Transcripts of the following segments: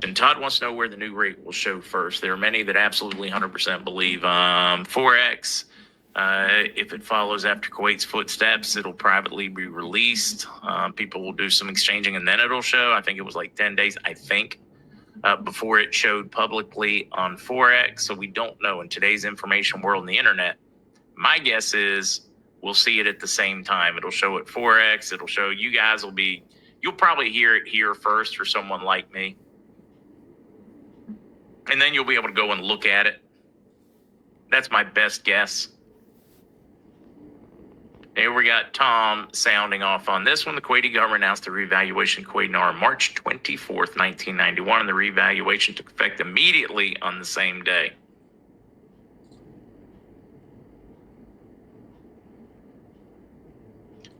And Todd wants to know where the new rate will show first. There are many that absolutely 100% believe Forex. If it follows after Kuwait's footsteps, it'll privately be released. People will do some exchanging and then it'll show. I think it was like 10 days, before it showed publicly on Forex. So we don't know in today's information world and the internet. My guess is we'll see it at the same time. It'll show at Forex. It'll show you guys you'll probably hear it here first for someone like me. And then you'll be able to go and look at it. That's my best guess. Here we got Tom sounding off on this one. The Kuwaiti government announced the revaluation of Kuwait dinar March 24th, 1991, and the revaluation took effect immediately on the same day.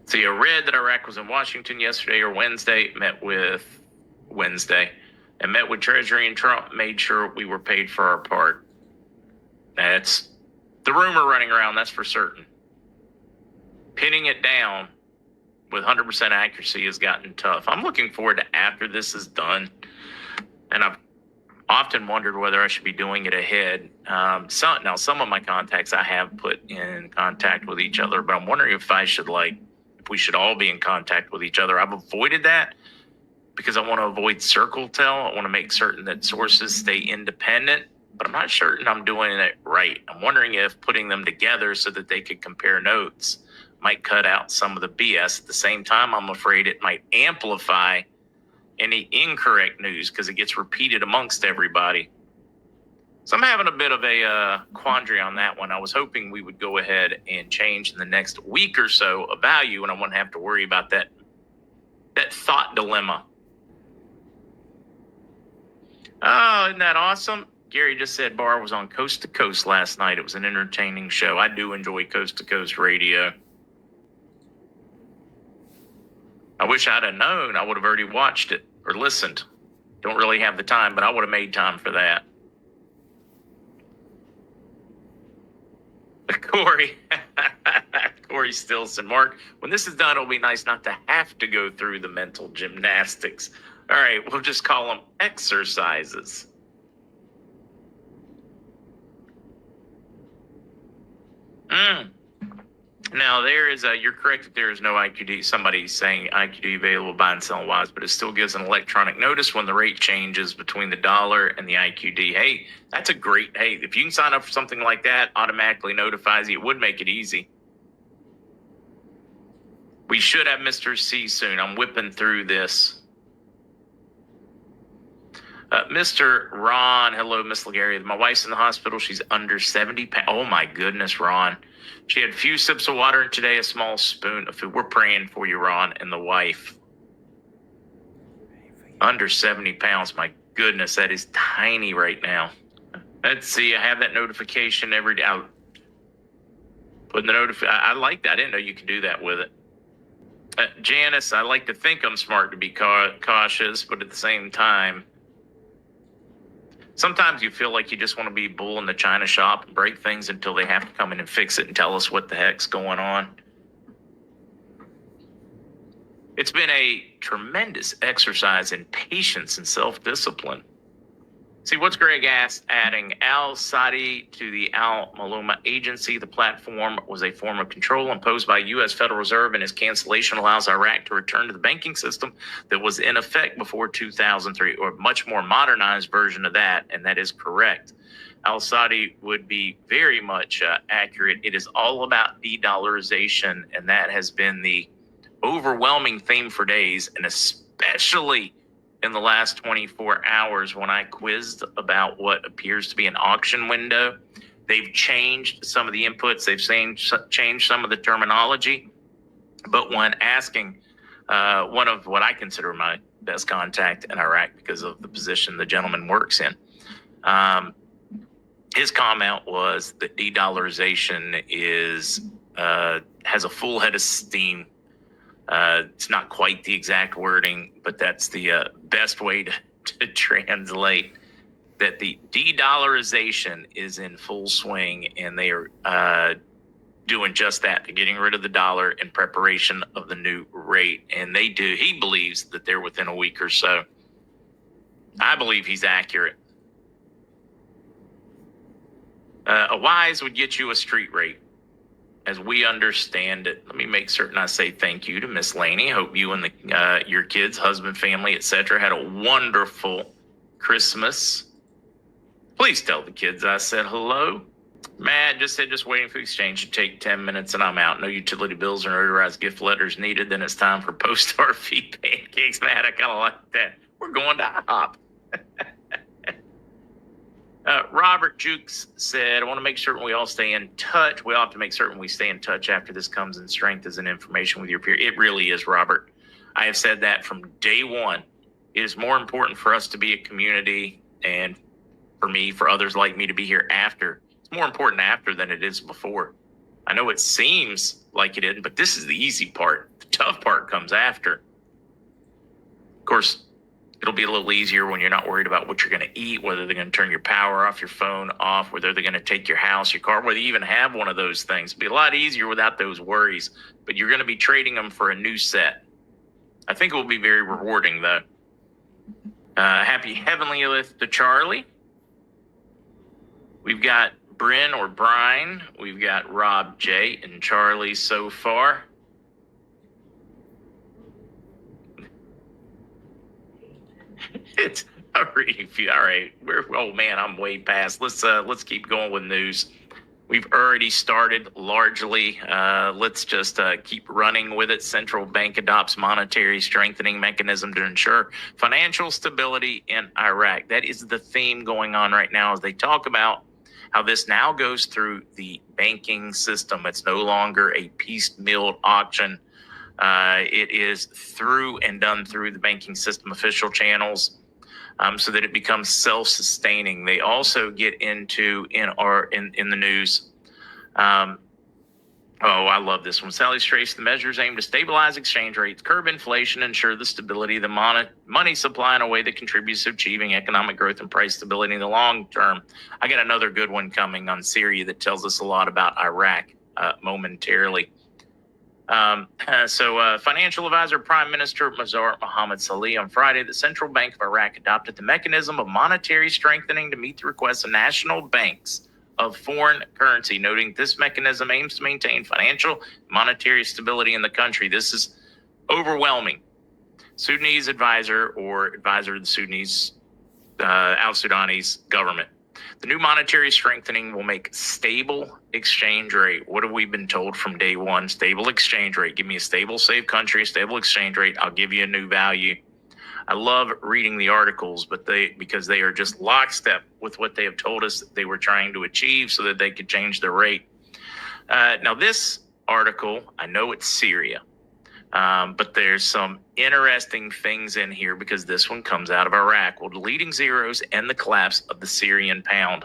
See, I read that Iraq was in Washington yesterday or Wednesday, met with Treasury and Trump, made sure we were paid for our part. That's the rumor running around, that's for certain. Pinning it down with 100% accuracy has gotten tough. I'm looking forward to after this is done, and I've often wondered whether I should be doing it ahead. Some of my contacts I have put in contact with each other, but I'm wondering if we should all be in contact with each other. I've avoided that because I want to avoid circle tell. I want to make certain that sources stay independent, but I'm not certain I'm doing it right. I'm wondering if putting them together so that they could compare notes might cut out some of the BS. At the same time, I'm afraid it might amplify any incorrect news because it gets repeated amongst everybody. So I'm having a bit of a quandary on that one. I was hoping we would go ahead and change in the next week or so a value, and I wouldn't have to worry about that thought dilemma. Oh, isn't that awesome? Gary just said Barr was on Coast to Coast last night. It was an entertaining show. I do enjoy Coast to Coast radio. I wish I'd have known. I would have already watched it or listened. Don't really have the time, but I would have made time for that. Corey Stilson. Mark, when this is done, it'll be nice not to have to go through the mental gymnastics. All right, we'll just call them exercises. Now, you're correct that there is no IQD. Somebody's saying IQD available buy and sell wise, but it still gives an electronic notice when the rate changes between the dollar and the IQD. Hey, if you can sign up for something like that, automatically notifies you. It would make it easy. We should have Mr. C soon. I'm whipping through this. Mr. Ron, hello, Miss Lagaria. My wife's in the hospital. She's under 70 pounds. Oh, my goodness, Ron. She had a few sips of water today, a small spoon of food. We're praying for you, Ron, and the wife. Under 70 pounds. My goodness, that is tiny right now. Let's see. I have that notification every day. I like that. I didn't know you could do that with it. Janice, I like to think I'm smart to be cautious, but at the same time, sometimes you feel like you just want to be bull in the china shop and break things until they have to come in and fix it and tell us what the heck's going on. It's been a tremendous exercise in patience and self-discipline. See, what's Greg asked, adding Al-Sadi to the Al-Maluma agency. The platform was a form of control imposed by U.S. Federal Reserve, and its cancellation allows Iraq to return to the banking system that was in effect before 2003, or a much more modernized version of that, and that is correct. Al-Sadi would be very much accurate. It is all about de-dollarization, and that has been the overwhelming theme for days, and especially in the last 24 hours when I quizzed about what appears to be an auction window. They've changed some of the inputs. They've changed some of the terminology. But when asking one of what I consider my best contact in Iraq because of the position the gentleman works in, his comment was that de-dollarization has a full head of steam. It's not quite the exact wording, but that's the best way to translate that the de-dollarization is in full swing, and they are doing just that. They're getting rid of the dollar in preparation of the new rate, and he believes that they're within a week or so. I believe he's accurate. A wise would get you a street rate, as we understand it. Let me make certain I say thank you to Miss Laney. Hope you and your kids, husband, family, etc., had a wonderful Christmas. Please tell the kids I said hello. Matt just said just waiting for exchange to take 10 minutes and I'm out. No utility bills or notarized gift letters needed. Then it's time for post-RV pancakes. Matt, I kind of like that. We're going to IHOP. Robert Jukes said, I want to make certain we all stay in touch. We all have to make certain we stay in touch after this comes in strength as an information with your peer. It really is, Robert. I have said that from day one. It is more important for us to be a community and for me, for others like me to be here after. It's more important after than it is before. I know it seems like it isn't, but this is the easy part. The tough part comes after. Of course, it'll be a little easier when you're not worried about what you're going to eat, whether they're going to turn your power off, your phone off, whether they're going to take your house, your car, whether you even have one of those things. It'll be a lot easier without those worries, but you're going to be trading them for a new set. I think it will be very rewarding, though. Happy Heavenly Lift to Charlie. We've got Bryn or Brine. We've got Rob J and Charlie so far. It's I'm reading. All right, oh man, I'm way past. Let's keep going with news. We've already started largely. Let's just keep running with it. Central bank adopts monetary strengthening mechanism to ensure financial stability in Iraq. That is the theme going on right now as they talk about how this now goes through the banking system. It's no longer a piecemeal auction. It is through and done through the banking system official channels, so that it becomes self-sustaining. They also get into in the news. I love this one. Sally Strace, the measures aim to stabilize exchange rates, curb inflation, ensure the stability of the money supply in a way that contributes to achieving economic growth and price stability in the long term. I got another good one coming on Syria that tells us a lot about Iraq momentarily. Financial advisor, Prime Minister Mazar Mohammed Salih on Friday, the Central Bank of Iraq adopted the mechanism of monetary strengthening to meet the requests of national banks of foreign currency, noting this mechanism aims to maintain financial monetary stability in the country. This is overwhelming. Sudanese advisor or advisor of the Sudanese, al-Sudanese government. The new monetary strengthening will make stable exchange rate. What have we been told from day one? Stable exchange rate. Give me a stable, safe country, a stable exchange rate. I'll give you a new value. I love reading the articles, because they are just lockstep with what they have told us that they were trying to achieve so that they could change their rate. Now, this article, I know it's Syria, but there's some interesting things in here because this one comes out of Iraq. Well, the leading zeros and the collapse of the Syrian pound.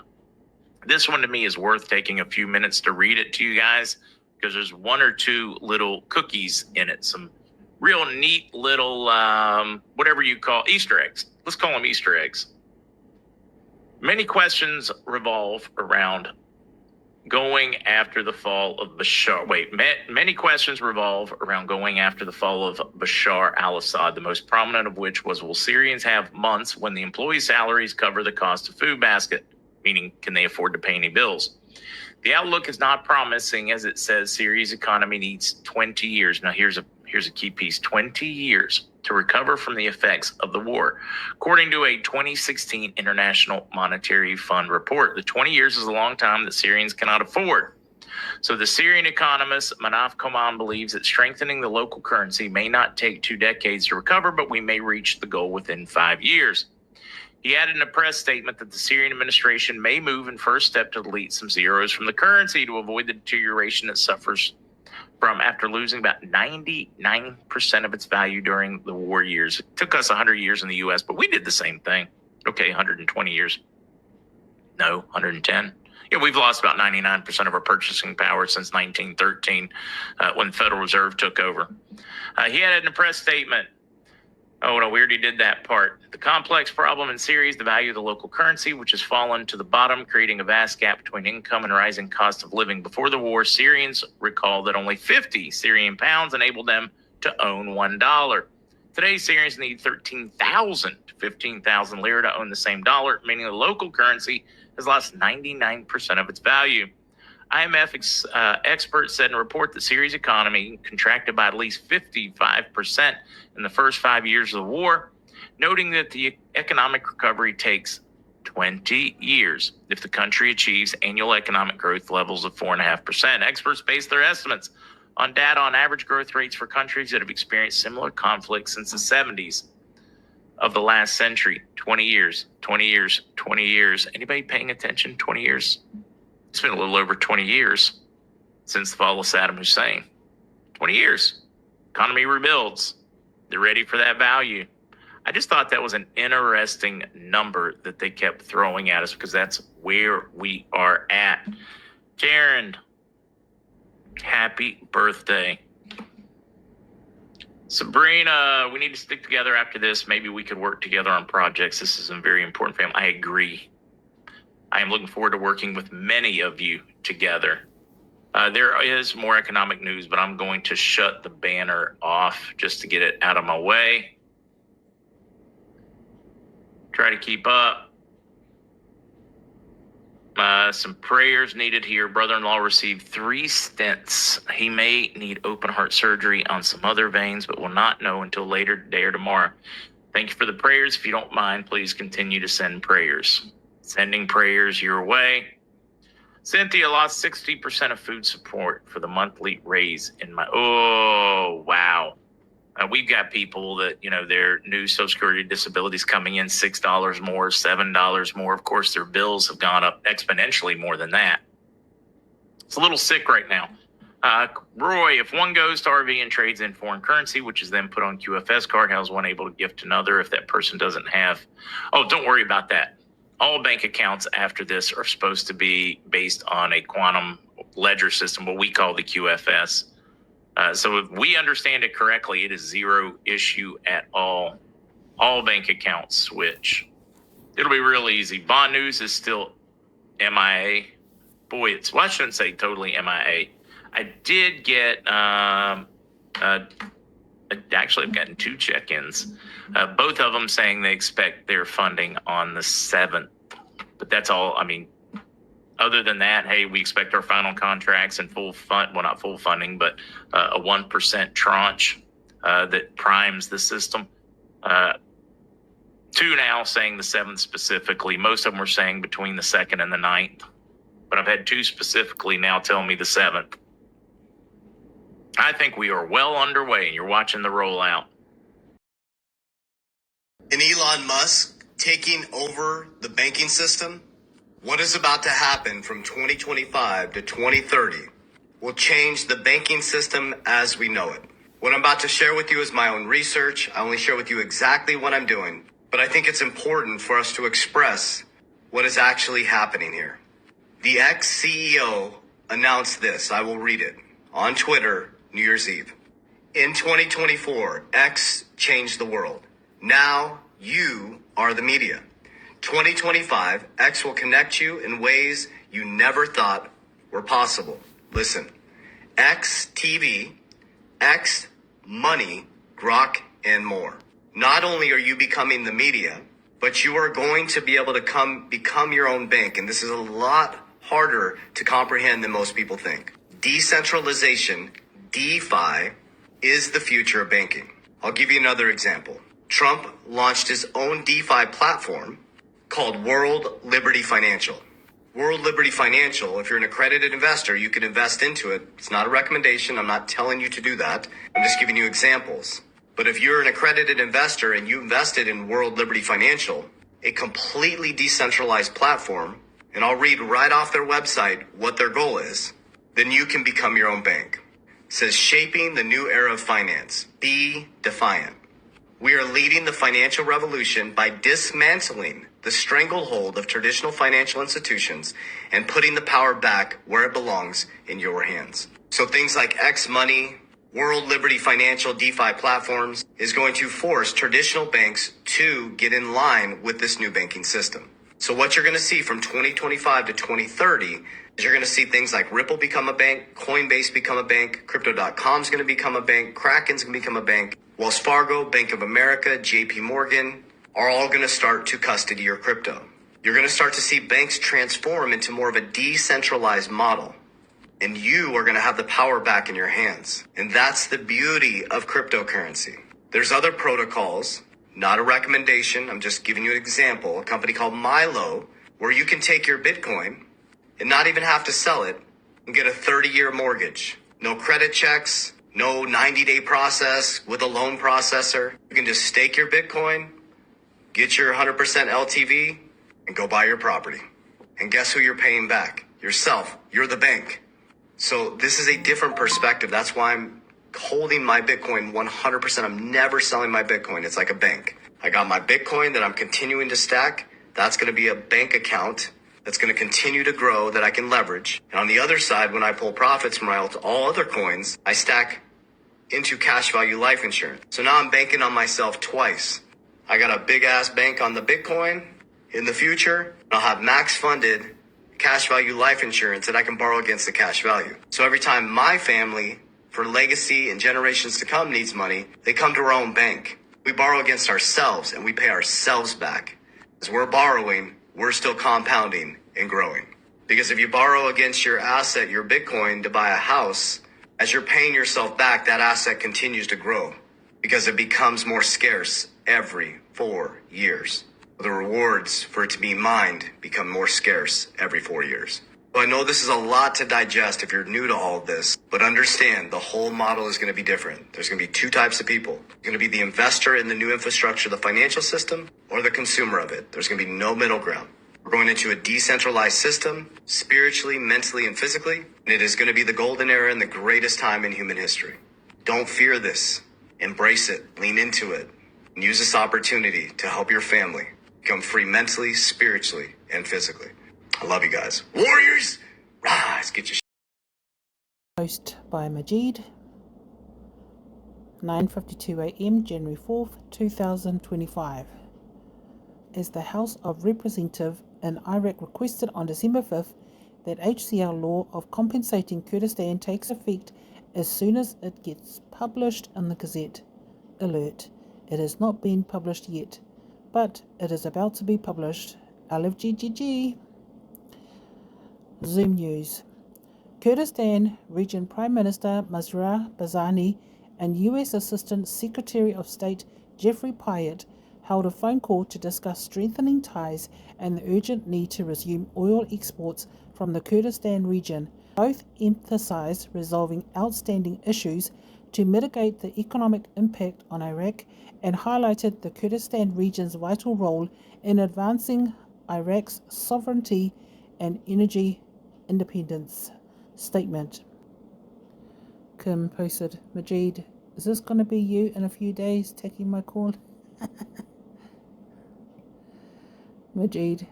This one to me is worth taking a few minutes to read it to you guys because there's one or two little cookies in it, some real neat little, whatever you call Easter eggs. Let's call them Easter eggs. Many questions revolve around going after the fall of Bashar. Many questions revolve around going after the fall of Bashar al-Assad, the most prominent of which was, will Syrians have months when the employee salaries cover the cost of food basket? Meaning, can they afford to pay any bills? The outlook is not promising, as it says Syria's economy needs 20 years. Now, here's a key piece, 20 years to recover from the effects of the war. According to a 2016 International Monetary Fund report, the 20 years is a long time that Syrians cannot afford. So the Syrian economist Manaf Koman believes that strengthening the local currency may not take 2 decades to recover, but we may reach the goal within 5 years. He added in a press statement that the Syrian administration may move in first step to delete some zeros from the currency to avoid the deterioration it suffers from after losing about 99% of its value during the war years. It took us 100 years in the U.S., but we did the same thing. Okay, 120 years. No, 110. Yeah, we've lost about 99% of our purchasing power since 1913 when the Federal Reserve took over. He added in a press statement, oh, no, we already did that part. The complex problem in Syria is the value of the local currency, which has fallen to the bottom, creating a vast gap between income and rising cost of living. Before the war, Syrians recall that only 50 Syrian pounds enabled them to own $1. Today, Syrians need 13,000 to 15,000 lira to own the same dollar, meaning the local currency has lost 99% of its value. IMF experts said in a report that Syria's economy contracted by at least 55% in the first 5 years of the war, noting that the economic recovery takes 20 years if the country achieves annual economic growth levels of 4.5%. Experts base their estimates on data on average growth rates for countries that have experienced similar conflicts since the 70s of the last century. 20 years, 20 years, 20 years. Anybody paying attention? 20 years? It's been a little over 20 years since the fall of Saddam Hussein. 20 years. Economy rebuilds. They're ready for that value. I just thought that was an interesting number that they kept throwing at us because that's where we are at. Karen, happy birthday. Sabrina, we need to stick together after this. Maybe we could work together on projects. This is a very important family. I agree. I am looking forward to working with many of you together. There is more economic news, but I'm going to shut the banner off just to get it out of my way. Try to keep up. Some prayers needed here. Brother-in-law received 3 stents. He may need open heart surgery on some other veins, but will not know until later today or tomorrow. Thank you for the prayers. If you don't mind, please continue to send prayers. Sending prayers your way. Cynthia lost 60% of food support for the monthly raise in my... Oh, wow. We've got people that, their new Social Security disabilities coming in $6 more, $7 more. Of course, their bills have gone up exponentially more than that. It's a little sick right now. Roy, if one goes to RV and trades in foreign currency, which is then put on QFS card, how is one able to gift another if that person doesn't have? Oh, don't worry about that. All bank accounts after this are supposed to be based on a quantum ledger system, what we call the QFS. So if we understand it correctly, it is zero issue at all. All bank accounts switch. It'll be real easy. Bond News is still MIA. Boy, I shouldn't say totally MIA. I did get, actually I've gotten 2 check-ins. Both of them saying they expect their funding on the 7th. But that's all, other than that, hey, we expect our final contracts and full fund, well, not full funding, but a 1% tranche that primes the system. 2 now saying the 7th specifically. Most of them were saying between the 2nd and the 9th. But I've had 2 specifically now tell me the 7th. I think we are well underway, and you're watching the rollout. And Elon Musk taking over the banking system? What is about to happen from 2025 to 2030 will change the banking system as we know it. What I'm about to share with you is my own research. I only share with you exactly what I'm doing, but I think it's important for us to express what is actually happening here. The ex-CEO announced this. I will read it on Twitter, New Year's Eve. In 2024, X changed the world. Now you are the media. 2025, X will connect you in ways you never thought were possible. Listen, X TV, X money, Grok, and more. Not only are you becoming the media, but you are going to be able to become your own bank. And this is a lot harder to comprehend than most people think. Decentralization, DeFi, is the future of banking. I'll give you another example. Trump launched his own DeFi platform called World Liberty Financial. World Liberty Financial, if you're an accredited investor, you can invest into it. It's not a recommendation. I'm not telling you to do that. I'm just giving you examples. But if you're an accredited investor and you invested in World Liberty Financial, a completely decentralized platform, and I'll read right off their website what their goal is, then you can become your own bank. It says, shaping the new era of finance. Be defiant. We are leading the financial revolution by dismantling the stranglehold of traditional financial institutions and putting the power back where it belongs, in your hands. So things like X Money, World Liberty Financial, DeFi platforms is going to force traditional banks to get in line with this new banking system. So what you're going to see from 2025 to 2030 is you're going to see things like Ripple become a bank, Coinbase become a bank, Crypto.com is going to become a bank, Kraken's going to become a bank, Wells Fargo, Bank of America, JP Morgan are all going to start to custody your crypto. You're going to start to see banks transform into more of a decentralized model. And you are going to have the power back in your hands. And that's the beauty of cryptocurrency. There's other protocols, not a recommendation. I'm just giving you an example. A company called Milo, where you can take your Bitcoin and not even have to sell it and get a 30-year mortgage. No credit checks, no 90-day process with a loan processor. You can just stake your Bitcoin, get your 100% LTV, and go buy your property. And guess who you're paying back? Yourself. You're the bank. So this is a different perspective. That's why I'm holding my Bitcoin 100%. I'm never selling my Bitcoin. It's like a bank. I got my Bitcoin that I'm continuing to stack. That's going to be a bank account that's going to continue to grow that I can leverage. And on the other side, when I pull profits from all other coins, I stack into cash value life insurance. So now I'm banking on myself twice. I got a big ass bank on the Bitcoin. In the future, I'll have max funded cash value life insurance that I can borrow against the cash value. So every time my family, for legacy and generations to come, needs money, they come to our own bank. We borrow against ourselves and we pay ourselves back. As we're borrowing, we're still compounding and growing. Because if you borrow against your asset, your Bitcoin, to buy a house, as you're paying yourself back, that asset continues to grow because it becomes more scarce every 4 years. The rewards for it to be mined become more scarce every 4 years. So I know this is a lot to digest if you're new to all of this, but understand the whole model is going to be different. There's going to be two types of people. There's going to be the investor in the new infrastructure, the financial system, or the consumer of it. There's going to be no middle ground. We're going into a decentralized system, spiritually, mentally, and physically, and it is going to be the golden era and the greatest time in human history. Don't fear this. Embrace it. Lean into it. And use this opportunity to help your family become free mentally, spiritually, and physically. I love you guys. Warriors, rise, get your Post by Majid, 9:52 a.m. January 4th, 2025. As the House of Representatives in Iraq requested on December 5th that HCR law of compensating Kurdistan takes effect as soon as it gets published in the Gazette. Alert, it has not been published yet, but it is about to be published. LFGGG. Zoom News. Kurdistan Region Prime Minister Masroor Barzani and U.S. Assistant Secretary of State Jeffrey Pyatt held a phone call to discuss strengthening ties and the urgent need to resume oil exports from the Kurdistan region. Both emphasized resolving outstanding issues to mitigate the economic impact on Iraq and highlighted the Kurdistan region's vital role in advancing Iraq's sovereignty and energy independence. Statement. Kim posted, Majid, is this going to be you in a few days taking my call? Majid,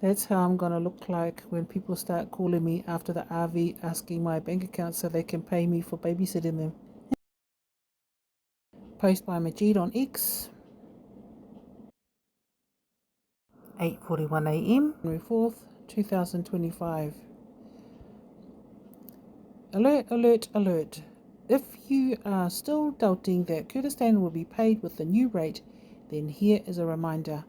that's how I'm going to look like when people start calling me after the RV asking my bank account so they can pay me for babysitting them. Post by Majid on X, 8:41 a.m. January 4th, 2025. Alert, alert, alert. If you are still doubting that Kurdistan will be paid with the new rate, then here is a reminder.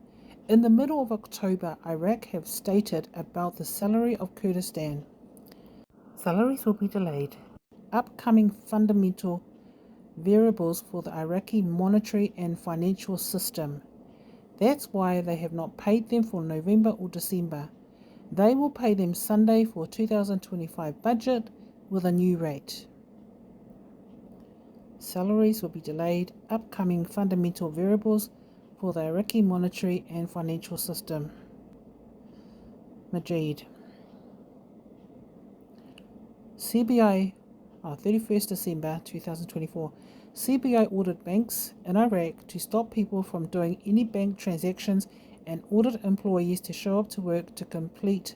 In the middle of October, Iraq have stated about the salary of Kurdistan. Salaries will be delayed. Upcoming fundamental variables for the Iraqi monetary and financial system. That's why they have not paid them for November or December. They will pay them Sunday for 2025 budget with a new rate. Salaries will be delayed. Upcoming fundamental variables for the Iraqi monetary and financial system. Majid. CBI, 31st December 2024. CBI ordered banks in Iraq to stop people from doing any bank transactions and ordered employees to show up to work to complete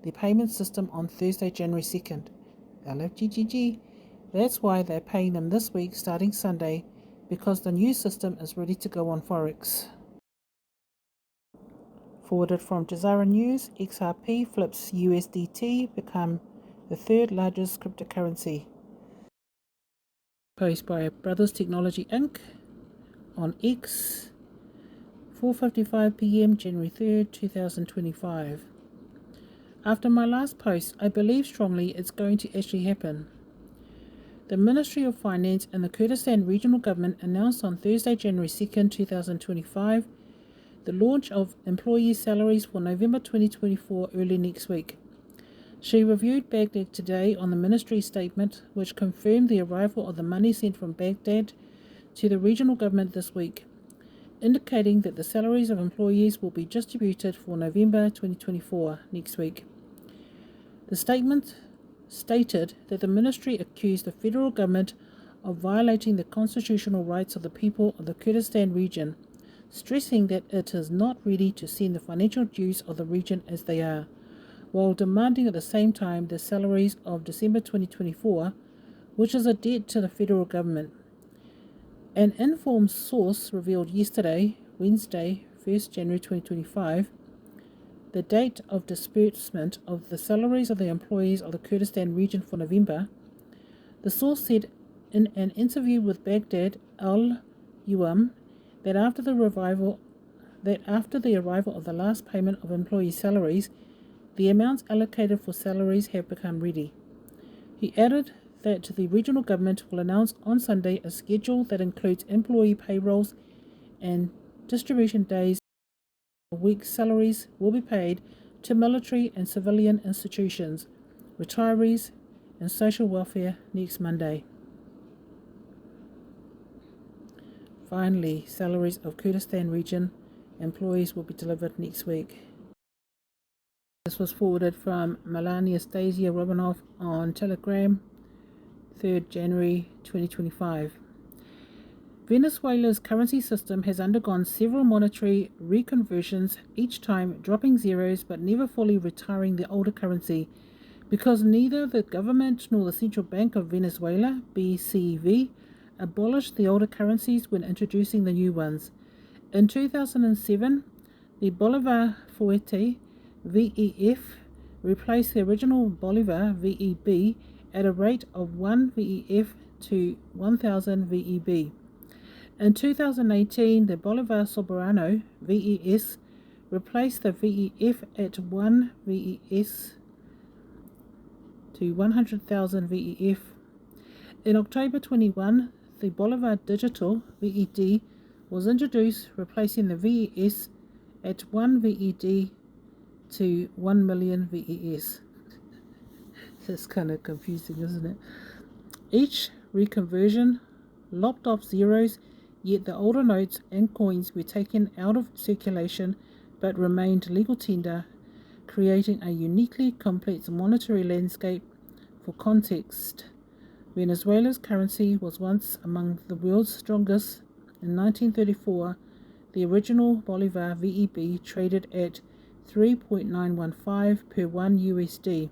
the payment system on Thursday, January 2nd. LFGGG. That's why they're paying them this week starting Sunday, because the new system is ready to go on Forex. Forwarded from Jazeera News, XRP flips USDT, become the third largest cryptocurrency. Post by Brothers Technology Inc. on X, 4:55 p.m. January 3rd, 2025. After my last post, I believe strongly it's going to actually happen. The Ministry of Finance and the Kurdistan Regional Government announced on Thursday, January 2nd, 2025, the launch of employee salaries for November 2024 early next week. She reviewed Baghdad today on the ministry statement, which confirmed the arrival of the money sent from Baghdad to the regional government this week, indicating that the salaries of employees will be distributed for November 2024 next week. The statement stated that the ministry accused the federal government of violating the constitutional rights of the people of the Kurdistan region, stressing that it is not ready to send the financial dues of the region as they are, while demanding at the same time the salaries of December 2024, which is a debt to the federal government. An informed source revealed yesterday, Wednesday, 1st January 2025, the date of disbursement of the salaries of the employees of the Kurdistan region for November. The source said in an interview with Baghdad Al-Uam that after the arrival of the last payment of employee salaries, the amounts allocated for salaries have become ready. He added that the regional government will announce on Sunday a schedule that includes employee payrolls and distribution days. Week's salaries will be paid to military and civilian institutions, retirees, and social welfare next Monday. Finally, salaries of Kurdistan region employees will be delivered next week. This was forwarded from Melania Stasia Robinov on Telegram, 3rd January 2025. Venezuela's currency system has undergone several monetary reconversions, each time dropping zeros but never fully retiring the older currency, because neither the government nor the Central Bank of Venezuela, BCV, abolished the older currencies when introducing the new ones. In 2007, the Bolivar Fuerte, VEF, replaced the original Bolivar, VEB, at a rate of 1 VEF to 1,000 VEB. In 2018, the Bolivar Soberano, VES, replaced the VEF at 1 VES to 100,000 VEF. In October 21, the Bolivar Digital, VED, was introduced, replacing the VES at 1 VED to 1 million VES. That's kind of confusing, isn't it? Each reconversion lopped off zeros, yet the older notes and coins were taken out of circulation but remained legal tender, creating a uniquely complex monetary landscape. For context, Venezuela's currency was once among the world's strongest. In 1934, the original Bolivar VEB traded at 3.915 per 1 USD,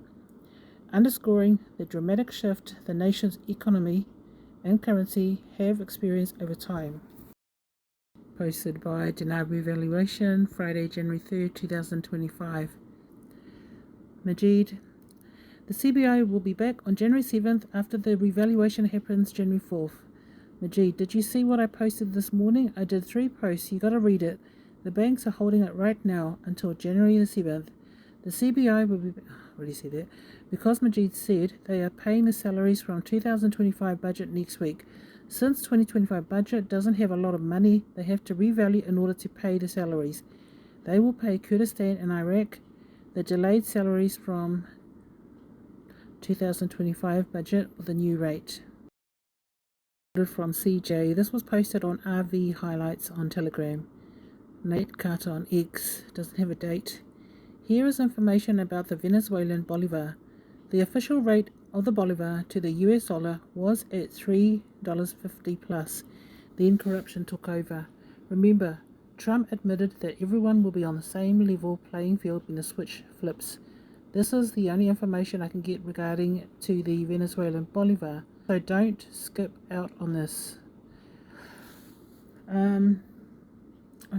underscoring the dramatic shift the nation's economy and currency have experienced over time. Posted by Revaluation, Friday, January 3rd, 2025. Majid. The CBI will be back on January 7th after the revaluation happens January 4th. Majid, did you see what I posted this morning? I did 3 posts. You gotta read it. The banks are holding it right now until January the 7th. The CBI will be... already said that. Because Majid said they are paying the salaries from 2025 budget next week. Since 2025 budget doesn't have a lot of money, they have to revalue in order to pay the salaries. They will pay Kurdistan and Iraq the delayed salaries from 2025 budget with a new rate. From CJ. This was posted on RV Highlights on Telegram. Nate Carter on X. Doesn't have a date. Here is information about the Venezuelan Bolivar. The official rate of the Bolivar to the US dollar was at $3.50 plus. Then corruption took over. Remember, Trump admitted that everyone will be on the same level playing field when the switch flips. This is the only information I can get regarding to the Venezuelan Bolivar, so don't skip out on this. I'm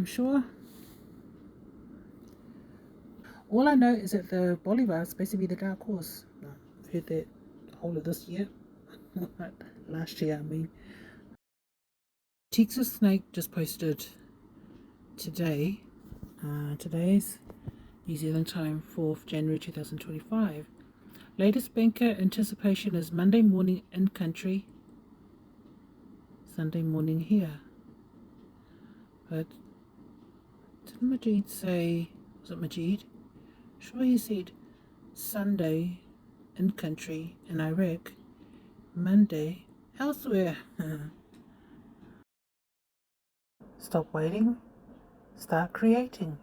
sure All I know is that the Bolivar is supposed to be the dark horse. I've heard that the whole of this year. Last year, I mean. Texas Snake just posted today. Today's New Zealand time, 4th January 2025. Latest banker anticipation is Monday morning in country, Sunday morning here. But didn't Majid say, was it Majid? Sure, he said Sunday in country in Iraq, Monday elsewhere. Stop waiting, start creating.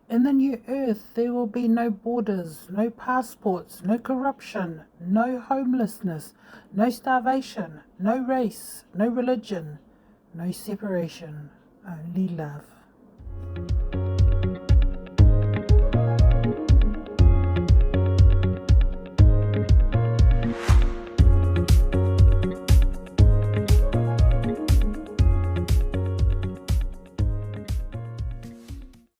In the new earth, there will be no borders, no passports, no corruption, no homelessness, no starvation, no race, no religion, no separation, only love.